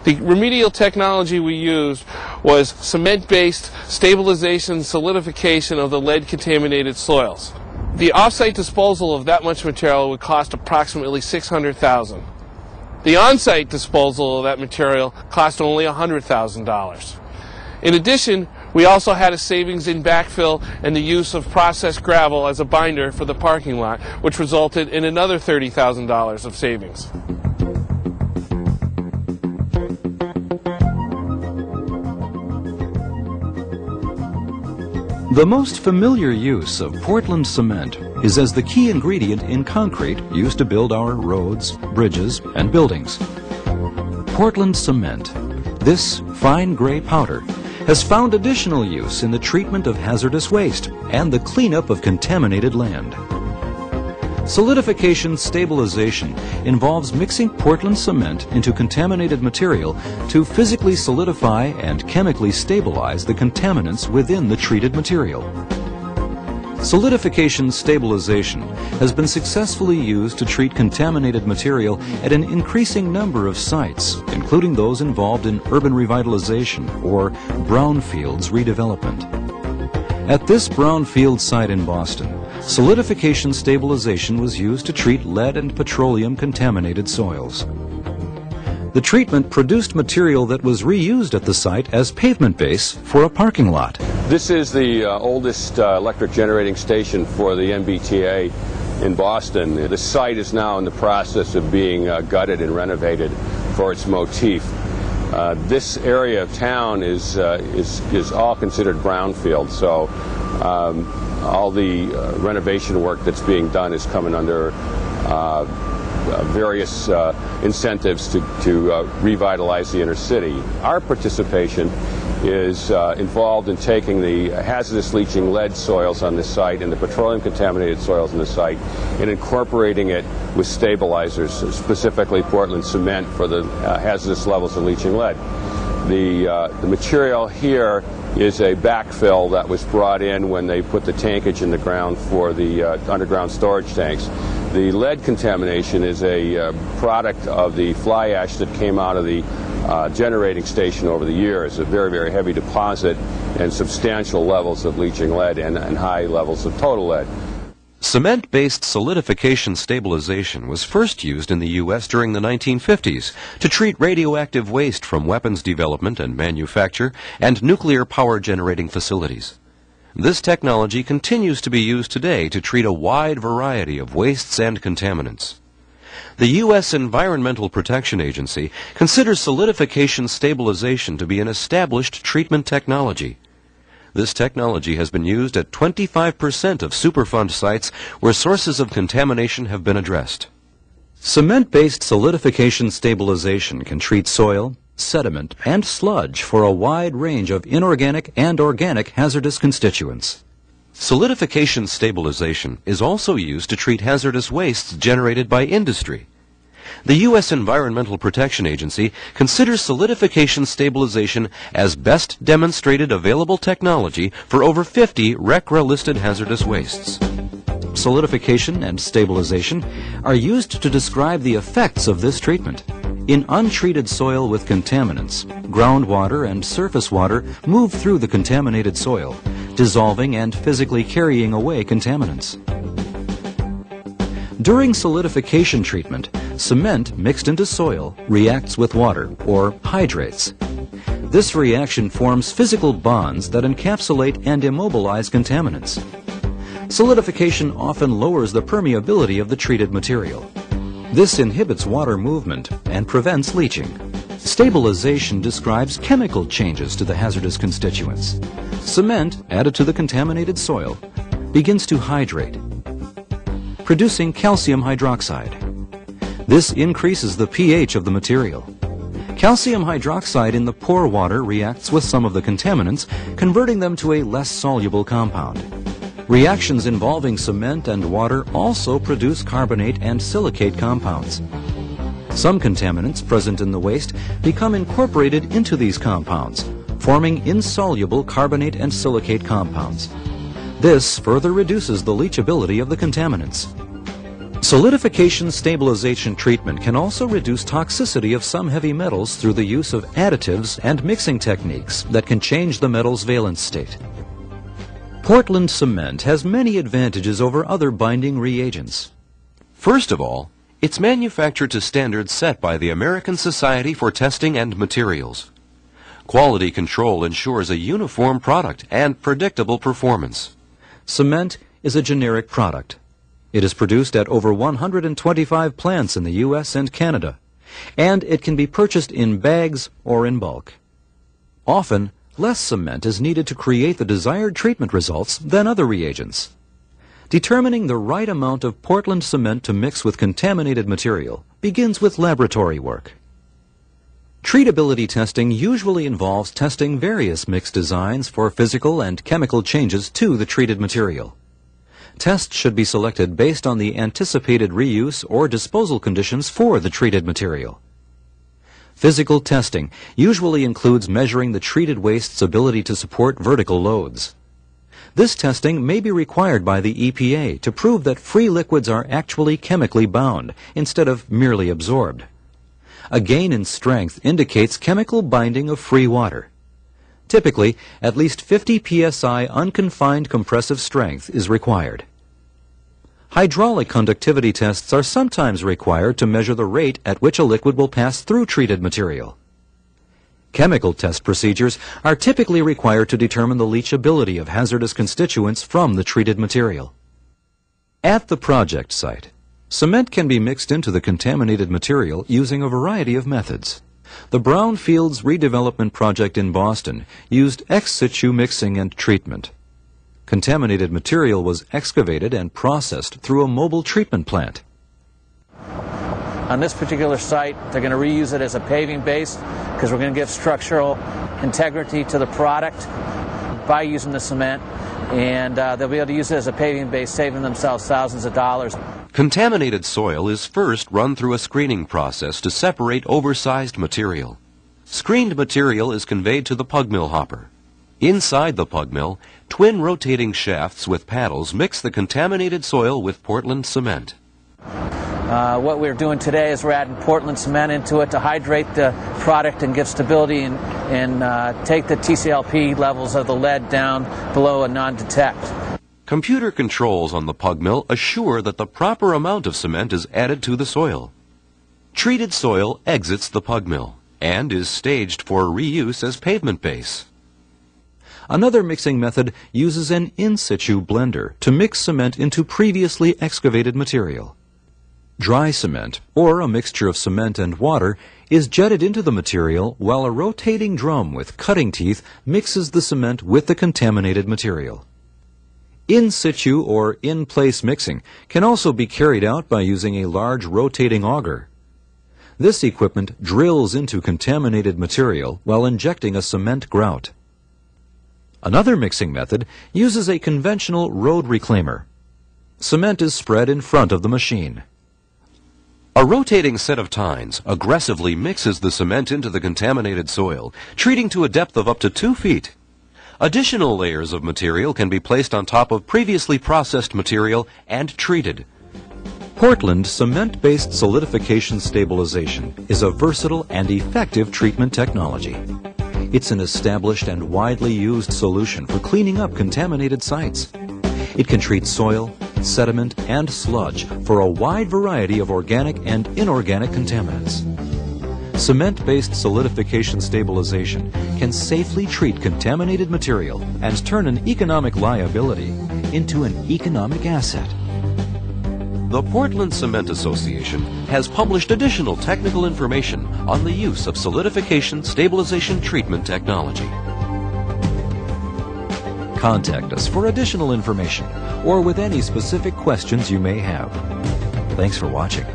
The remedial technology we used was cement-based stabilization solidification of the lead-contaminated soils. The off-site disposal of that much material would cost approximately $600,000. The on-site disposal of that material cost only $100,000. In addition, we also had a savings in backfill and the use of processed gravel as a binder for the parking lot, which resulted in another $30,000 of savings. The most familiar use of Portland cement is as the key ingredient in concrete used to build our roads, bridges, and buildings. Portland cement, this fine gray powder, has found additional use in the treatment of hazardous waste and the cleanup of contaminated land. Solidification stabilization involves mixing Portland cement into contaminated material to physically solidify and chemically stabilize the contaminants within the treated material. Solidification stabilization has been successfully used to treat contaminated material at an increasing number of sites, including those involved in urban revitalization or brownfields redevelopment. At this brownfield site in Boston, solidification stabilization was used to treat lead and petroleum contaminated soils. The treatment produced material that was reused at the site as pavement base for a parking lot. This is the oldest electric generating station for the MBTA in Boston. The site is now in the process of being gutted and renovated for its motif. This area of town is all considered brownfield, so all the renovation work that's being done is coming under various incentives to revitalize the inner city. Our participation is involved in taking the hazardous leaching lead soils on the site and the petroleum contaminated soils on the site and incorporating it with stabilizers, specifically Portland cement for the hazardous levels of leaching lead. The material here is a backfill that was brought in when they put the tankage in the ground for the underground storage tanks. The lead contamination is a product of the fly ash that came out of the generating station over the years, a very, very heavy deposit and substantial levels of leaching lead and high levels of total lead. Cement-based solidification stabilization was first used in the U.S. during the 1950s to treat radioactive waste from weapons development and manufacture and nuclear power generating facilities. This technology continues to be used today to treat a wide variety of wastes and contaminants. The U.S. Environmental Protection Agency considers solidification stabilization to be an established treatment technology. This technology has been used at 25% of Superfund sites where sources of contamination have been addressed. Cement-based solidification stabilization can treat soil, sediment, and sludge for a wide range of inorganic and organic hazardous constituents. Solidification stabilization is also used to treat hazardous wastes generated by industry. The U.S. Environmental Protection Agency considers solidification stabilization as best demonstrated available technology for over 50 RCRA-listed hazardous wastes. Solidification and stabilization are used to describe the effects of this treatment. In untreated soil with contaminants, groundwater and surface water move through the contaminated soil, dissolving and physically carrying away contaminants. During solidification treatment, cement mixed into soil reacts with water, or hydrates. This reaction forms physical bonds that encapsulate and immobilize contaminants. Solidification often lowers the permeability of the treated material. This inhibits water movement and prevents leaching. Stabilization describes chemical changes to the hazardous constituents. Cement, added to the contaminated soil, begins to hydrate, producing calcium hydroxide. This increases the pH of the material. Calcium hydroxide in the pore water reacts with some of the contaminants, converting them to a less soluble compound. Reactions involving cement and water also produce carbonate and silicate compounds. Some contaminants present in the waste become incorporated into these compounds, forming insoluble carbonate and silicate compounds. This further reduces the leachability of the contaminants. Solidification stabilization treatment can also reduce toxicity of some heavy metals through the use of additives and mixing techniques that can change the metal's valence state. Portland cement has many advantages over other binding reagents. First of all, it's manufactured to standards set by the American Society for Testing and Materials. Quality control ensures a uniform product and predictable performance. Cement is a generic product. It is produced at over 125 plants in the U.S. and Canada, and it can be purchased in bags or in bulk. Often, less cement is needed to create the desired treatment results than other reagents. Determining the right amount of Portland cement to mix with contaminated material begins with laboratory work. Treatability testing usually involves testing various mix designs for physical and chemical changes to the treated material. Tests should be selected based on the anticipated reuse or disposal conditions for the treated material. Physical testing usually includes measuring the treated waste's ability to support vertical loads. This testing may be required by the EPA to prove that free liquids are actually chemically bound instead of merely absorbed. A gain in strength indicates chemical binding of free water. Typically, at least 50 psi unconfined compressive strength is required. Hydraulic conductivity tests are sometimes required to measure the rate at which a liquid will pass through treated material. Chemical test procedures are typically required to determine the leachability of hazardous constituents from the treated material. At the project site, cement can be mixed into the contaminated material using a variety of methods. The Brownfields Redevelopment Project in Boston used ex situ mixing and treatment. Contaminated material was excavated and processed through a mobile treatment plant. On this particular site, they're going to reuse it as a paving base because we're going to give structural integrity to the product by using the cement, and they'll be able to use it as a paving base, saving themselves thousands of dollars. Contaminated soil is first run through a screening process to separate oversized material. Screened material is conveyed to the pug mill hopper. Inside the pug mill, twin rotating shafts with paddles mix the contaminated soil with Portland cement. What we're doing today is we're adding Portland cement into it to hydrate the product and give stability and take the TCLP levels of the lead down below a non-detect. Computer controls on the pug mill assure that the proper amount of cement is added to the soil. Treated soil exits the pug mill and is staged for reuse as pavement base. Another mixing method uses an in situ blender to mix cement into previously excavated material. Dry cement, or a mixture of cement and water, is jetted into the material while a rotating drum with cutting teeth mixes the cement with the contaminated material. In situ or in-place mixing can also be carried out by using a large rotating auger. This equipment drills into contaminated material while injecting a cement grout. Another mixing method uses a conventional road reclaimer. Cement is spread in front of the machine. A rotating set of tines aggressively mixes the cement into the contaminated soil, treating to a depth of up to 2 feet. Additional layers of material can be placed on top of previously processed material and treated. Portland cement-based solidification stabilization is a versatile and effective treatment technology. It's an established and widely used solution for cleaning up contaminated sites. It can treat soil, sediment, and sludge for a wide variety of organic and inorganic contaminants. Cement-based solidification stabilization can safely treat contaminated material and turn an economic liability into an economic asset. The Portland Cement Association has published additional technical information on the use of solidification stabilization treatment technology. Contact us for additional information or with any specific questions you may have. Thanks for watching.